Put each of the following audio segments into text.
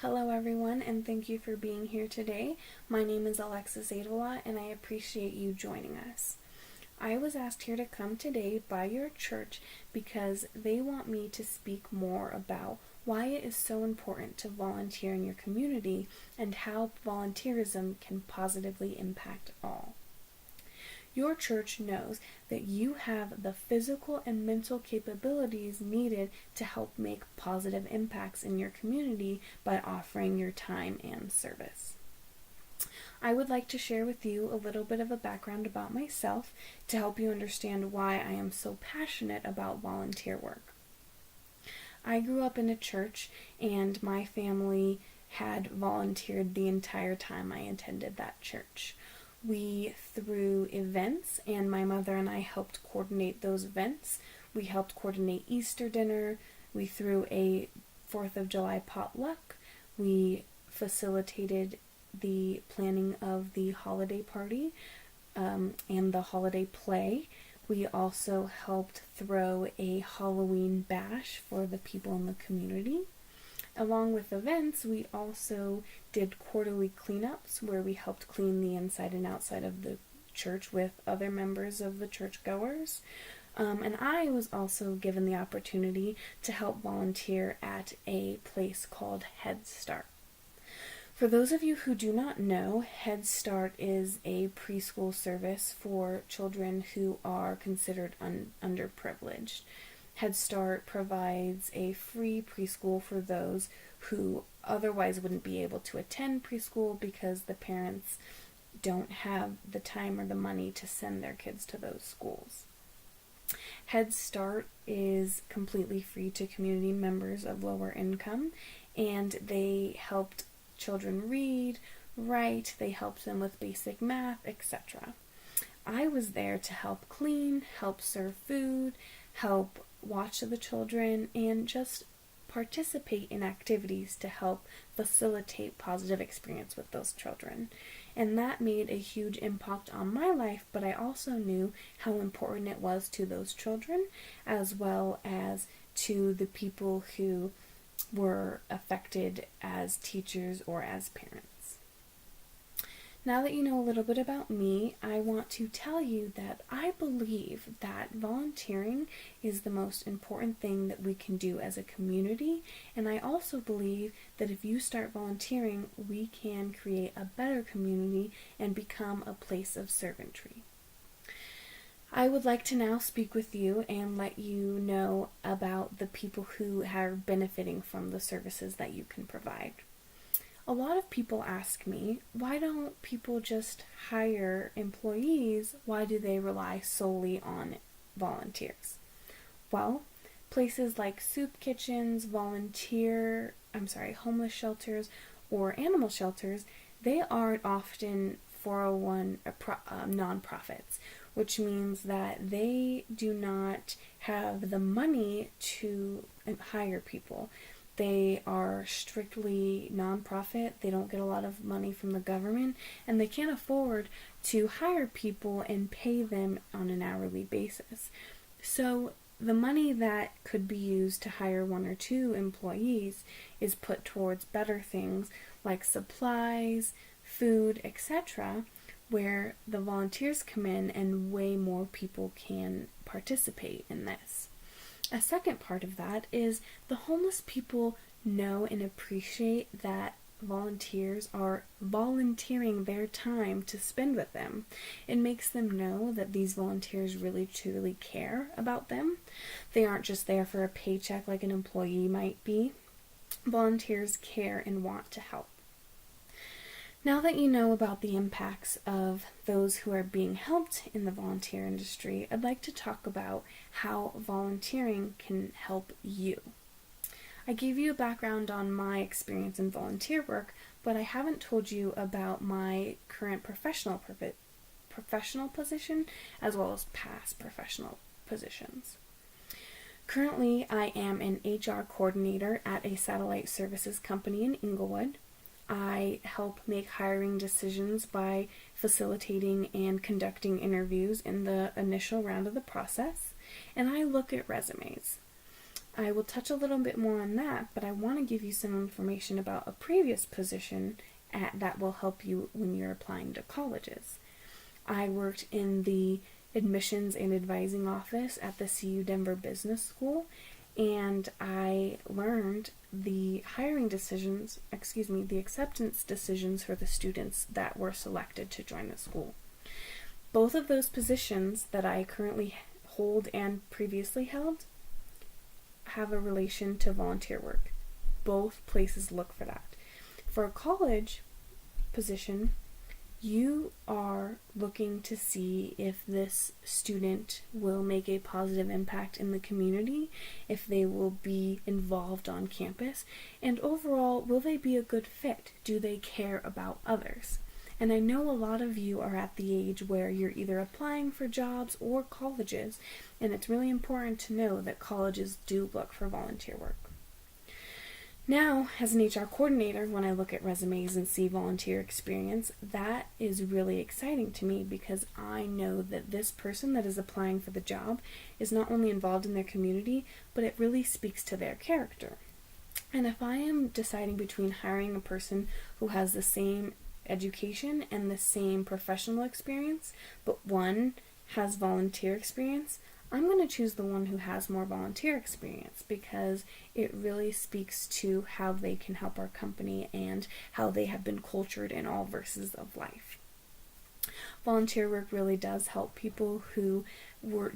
Hello everyone, and thank you for being here today. My name is Alexis Adela, and I appreciate you joining us. I was asked here to come today by your church because they want me to speak more about why it is so important to volunteer in your community and how volunteerism can positively impact all. Your church knows that you have the physical and mental capabilities needed to help make positive impacts in your community by offering your time and service. I would like to share with you a little bit of a background about myself to help you understand why I am so passionate about volunteer work. I grew up in a church, and my family had volunteered the entire time I attended that church. We threw events, and my mother and I helped coordinate those events. We helped coordinate Easter dinner. We threw a 4th of July potluck. We facilitated the planning of the holiday party and the holiday play. We also helped throw a Halloween bash for the people in the community. Along with events, we also did quarterly cleanups where we helped clean the inside and outside of the church with other members of the churchgoers. And I was also given the opportunity to help volunteer at a place called Head Start. For those of you who do not know, Head Start is a preschool service for children who are considered underprivileged. Head Start provides a free preschool for those who otherwise wouldn't be able to attend preschool because the parents don't have the time or the money to send their kids to those schools. Head Start is completely free to community members of lower income, and they helped children read, write, they helped them with basic math, etc. I was there to help clean, help serve food, help watch the children, and just participate in activities to help facilitate positive experience with those children. And that made a huge impact on my life, but I also knew how important it was to those children as well as to the people who were affected as teachers or as parents. Now that you know a little bit about me, I want to tell you that I believe that volunteering is the most important thing that we can do as a community, and I also believe that if you start volunteering, we can create a better community and become a place of servantry. I would like to now speak with you and let you know about the people who are benefiting from the services that you can provide. A lot of people ask me, why don't people just hire employees? Why do they rely solely on volunteers? Well, places like soup kitchens, homeless shelters, or animal shelters, they are often 401 nonprofits, which means that they do not have the money to hire people. They are strictly nonprofit. They don't get a lot of money from the government, and they can't afford to hire people and pay them on an hourly basis. So the money that could be used to hire 1 or 2 employees is put towards better things like supplies, food, etc., where the volunteers come in and way more people can participate in this. A second part of that is the homeless people know and appreciate that volunteers are volunteering their time to spend with them. It makes them know that these volunteers really truly care about them. They aren't just there for a paycheck like an employee might be. Volunteers care and want to help. Now that you know about the impacts of those who are being helped in the volunteer industry, I'd like to talk about how volunteering can help you. I gave you a background on my experience in volunteer work, but I haven't told you about my current professional position as well as past professional positions. Currently, I am an HR coordinator at a satellite services company in Inglewood. I help make hiring decisions by facilitating and conducting interviews in the initial round of the process, and I look at resumes. I will touch a little bit more on that, but I want to give you some information about a previous position that will help you when you're applying to colleges. I worked in the admissions and advising office at the CU Denver Business School, and I learned the the acceptance decisions for the students that were selected to join the school. Both of those positions that I currently hold and previously held have a relation to volunteer work. Both places look for that. For a college position, you are looking to see if this student will make a positive impact in the community, if they will be involved on campus, and overall, will they be a good fit? Do they care about others? And I know a lot of you are at the age where you're either applying for jobs or colleges, and it's really important to know that colleges do look for volunteer work. Now, as an HR coordinator, when I look at resumes and see volunteer experience, that is really exciting to me because I know that this person that is applying for the job is not only involved in their community, but it really speaks to their character. And if I am deciding between hiring a person who has the same education and the same professional experience, but one has volunteer experience, I'm going to choose the one who has more volunteer experience because it really speaks to how they can help our company and how they have been cultured in all verses of life. Volunteer work really does help people who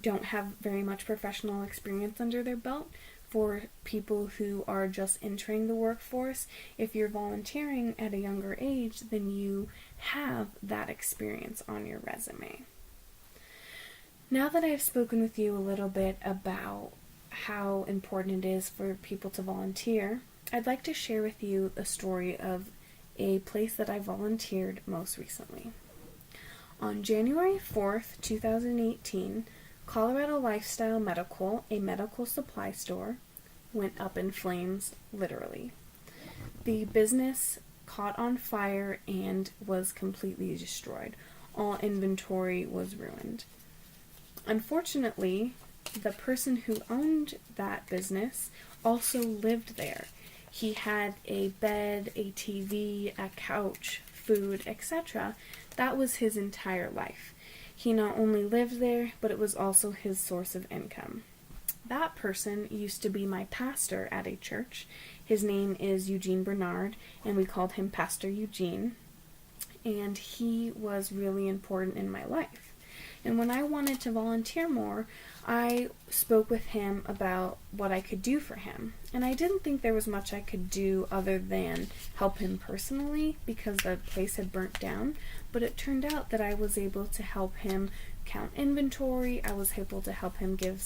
don't have very much professional experience under their belt. For people who are just entering the workforce, if you're volunteering at a younger age, then you have that experience on your resume. Now that I've spoken with you a little bit about how important it is for people to volunteer, I'd like to share with you a story of a place that I volunteered most recently. On January 4th, 2018, Colorado Lifestyle Medical, a medical supply store, went up in flames, literally. The business caught on fire and was completely destroyed. All inventory was ruined. Unfortunately, the person who owned that business also lived there. He had a bed, a TV, a couch, food, etc. That was his entire life. He not only lived there, but it was also his source of income. That person used to be my pastor at a church. His name is Eugene Bernard, and we called him Pastor Eugene. And he was really important in my life. And when I wanted to volunteer more, I spoke with him about what I could do for him. And I didn't think there was much I could do other than help him personally because the place had burnt down. But it turned out that I was able to help him count inventory. I was able to help him give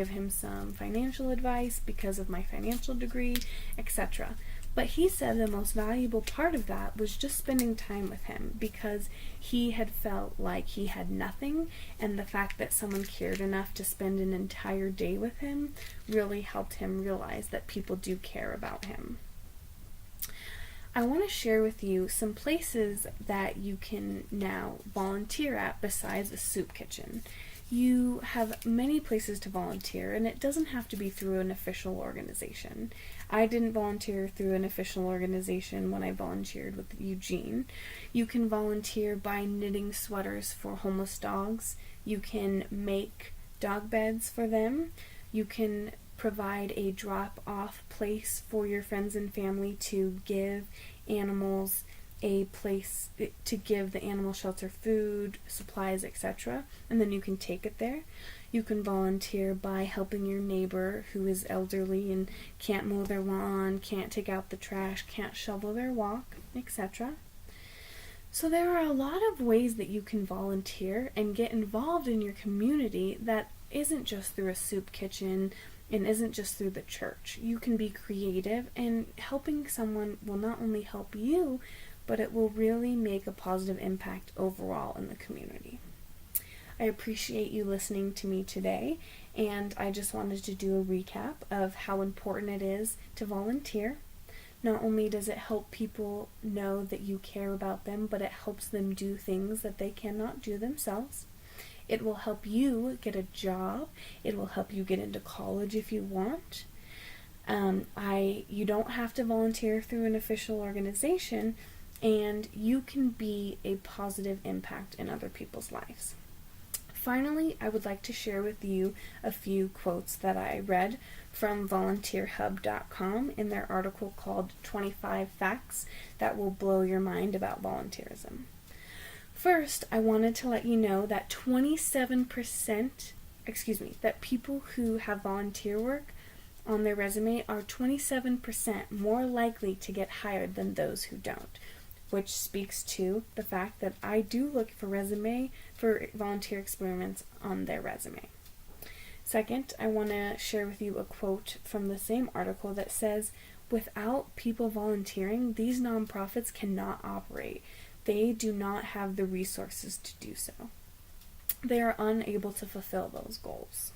him some financial advice because of my financial degree, etc. But he said the most valuable part of that was just spending time with him because he had felt like he had nothing, and the fact that someone cared enough to spend an entire day with him really helped him realize that people do care about him. I want to share with you some places that you can now volunteer at besides a soup kitchen. You have many places to volunteer, and it doesn't have to be through an official organization. I didn't volunteer through an official organization when I volunteered with Eugene. You can volunteer by knitting sweaters for homeless dogs. You can make dog beds for them. You can provide a drop-off place for your friends and family to give animals a place to give the animal shelter food, supplies, etc. And then you can take it there. You can volunteer by helping your neighbor who is elderly and can't mow their lawn, can't take out the trash, can't shovel their walk, etc. So there are a lot of ways that you can volunteer and get involved in your community that isn't just through a soup kitchen and isn't just through the church. You can be creative, and helping someone will not only help you, but it will really make a positive impact overall in the community. I appreciate you listening to me today, and I just wanted to do a recap of how important it is to volunteer. Not only does it help people know that you care about them, but it helps them do things that they cannot do themselves. It will help you get a job. It will help you get into college if you want. You don't have to volunteer through an official organization, and you can be a positive impact in other people's lives. Finally, I would like to share with you a few quotes that I read from volunteerhub.com in their article called 25 Facts That Will Blow Your Mind About Volunteerism. First, I wanted to let you know that that people who have volunteer work on their resume are 27% more likely to get hired than those who don't, which speaks to the fact that I do look for volunteer experiments on their resume. Second, I want to share with you a quote from the same article that says, "Without people volunteering, these nonprofits cannot operate. They do not have the resources to do so. They are unable to fulfill those goals."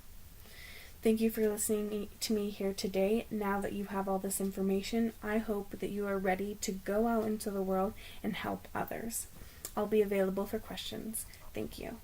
Thank you for listening to me here today. Now that you have all this information, I hope that you are ready to go out into the world and help others. I'll be available for questions. Thank you.